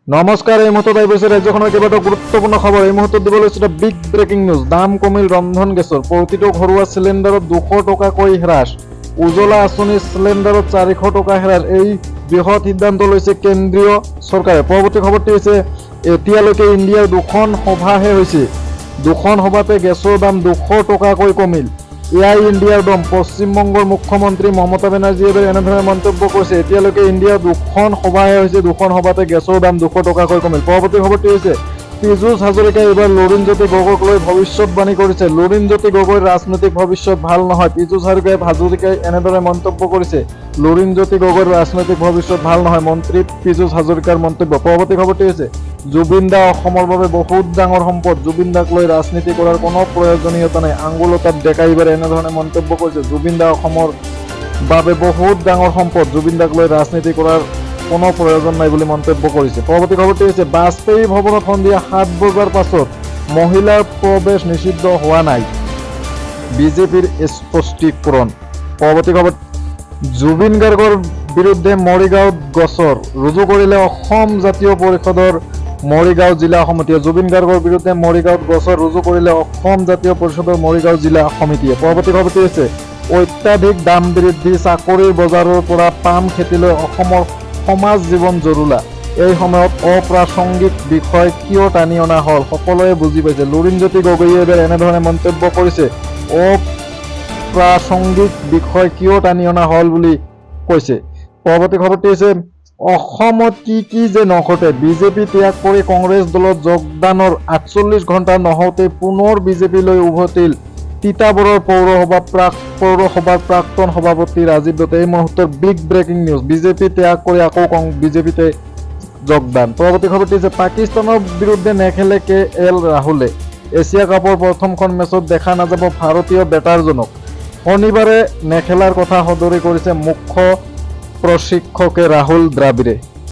নমস্কাৰ, এই মুহূৰ্তত আহি গৈছে ৰাজ্যখনৰ কেইবাটাও গুৰুত্বপূৰ্ণ খবৰ। এই মুহূৰ্তত দিব লৈছে এটা বিগ ব্ৰেকিং নিউজ। দাম কমিল ৰন্ধন গেছৰ, প্ৰতিটো ঘৰুৱা চিলিণ্ডাৰত 200 টকাকৈ হ্ৰাস। উজ্জ্বলা আঁচনিৰ চিলিণ্ডাৰত 400 টকা হ্ৰাস। এই বৃহৎ সিদ্ধান্ত লৈছে কেন্দ্ৰীয় চৰকাৰে। পৰৱৰ্তী খবৰটি হৈছে, এতিয়ালৈকে ইণ্ডিয়াৰ 2খন সভাহে হৈছে। 2খন সভাতে গেছৰ দাম 200 টকাকৈ কমিল। এয়াই ইণ্ডিয়াৰ দম। পশ্চিমবংগৰ মুখ্যমন্ত্ৰী মমতা বেনাৰ্জীয়ে এনেধৰণে মন্তব্য কৰিছে, এতিয়ালৈকে ইণ্ডিয়াৰ 2খন সভাহে হৈছে, 2খন সভাতে গেছৰ দাম 200 টকাকৈ কমিল। পৰৱৰ্তী খবৰটি হৈছে, পীযুষ হাজৰিকাই এইবাৰ লুৰিণজ্যোতি গগৈক লৈ ভৱিষ্যতবাণী কৰিছে। লুৰিণজ্যোতি গগৈৰ ৰাজনৈতিক ভৱিষ্যত ভাল নহয়। পীযুষ হাজৰিকাই এনেদৰে মন্তব্য কৰিছে, লুৰিণজ্যোতি গগৈৰ ৰাজনৈতিক ভৱিষ্যত ভাল নহয়, মন্ত্ৰী পীযুষ হাজৰিকাৰ মন্তব্য। পৰৱৰ্তী খবৰটি হৈছে, জুবিন দা অসমৰ বাবে বহুত ডাঙৰ সম্পদ, জুবিন দাক লৈ ৰাজনীতি কৰাৰ কোনো প্ৰয়োজনীয়তা নাই। আঙুলতাত ডেকাই এইবাৰ এনেধৰণে মন্তব্য কৰিছে, জুবিন দা অসমৰ বাবে বহুত ডাঙৰ সম্পদ, জুবিন দাক লৈ ৰাজনীতি কৰাৰ কোনো প্ৰয়োজন নাই বুলি মন্তব্য কৰিছে। পৰৱৰ্তী খবৰটি হৈছে, বাজপেয়ী ভৱনত সন্ধিয়া 7 বজাৰ পাছত মহিলাৰ প্ৰৱেশ নিষিদ্ধ হোৱা নাই, বিজেপিৰ স্পষ্টীকৰণ। পৰৱৰ্তী খবৰ, জুবিন গাৰ্গৰ বিৰুদ্ধে মৰিগাঁৱত গোচৰ ৰুজু কৰিলে অসম জাতীয় পৰিষদৰ মৰিগাঁও জিলা সমিতিয়ে। জুবিন গাৰ্গৰ বিৰুদ্ধে মৰিগাঁৱত গোচৰ ৰুজু কৰিলে অসম জাতীয় পৰিষদৰ মৰিগাঁও জিলা সমিতিয়ে। পৰৱৰ্তী খবৰটি হৈছে, অত্যাধিক দাম বৃদ্ধি, চাকৰিৰ বজাৰৰ পৰা পাম খেতিলৈ অসমৰ সমাজ জীৱন জৰুলা। এই সময়ত অপ্ৰাসংগিক বিষয় কিয় টানি অনা হ'ল, সকলোৱে বুজি পাইছে। লুৰিণজ্যোতি গগৈয়ে এইবাৰ এনেধৰণে মন্তব্য কৰিছে, অপ্ৰাসংগিক বিষয় কিয় টানি অনা হ'ল বুলি কৈছে। পৰৱৰ্তী খবৰটি হৈছে, অসমত কি যে নঘটে, বিজেপি ত্যাগ কৰি কংগ্ৰেছ দলত যোগদানৰ 48 ঘণ্টা নহওঁতে পুনৰ বিজেপিলৈ উভতিল তিতাবৰৰ পৌৰসভাৰ প্ৰাক্তন সভাপতি ৰাজীৱ দত্ত। এই মুহূৰ্তৰ বিগ ব্ৰেকিং নিউজ, বিজেপি ত্যাগ কৰি আকৌ বিজেপিতে যোগদান। পৰৱৰ্তী খবৰটি হৈছে, পাকিস্তানৰ বিৰুদ্ধে নেখেলে KL ৰাহুলে, এছিয়া কাপৰ প্ৰথমখন মেচত দেখা নাযাব ভাৰতীয় বেটাৰজনক। শনিবাৰে নেখেলাৰ কথা সদৰি কৰিছে মুখ্য প্ৰশিক্ষকে ৰাহুল দ্ৰাবিড়ে।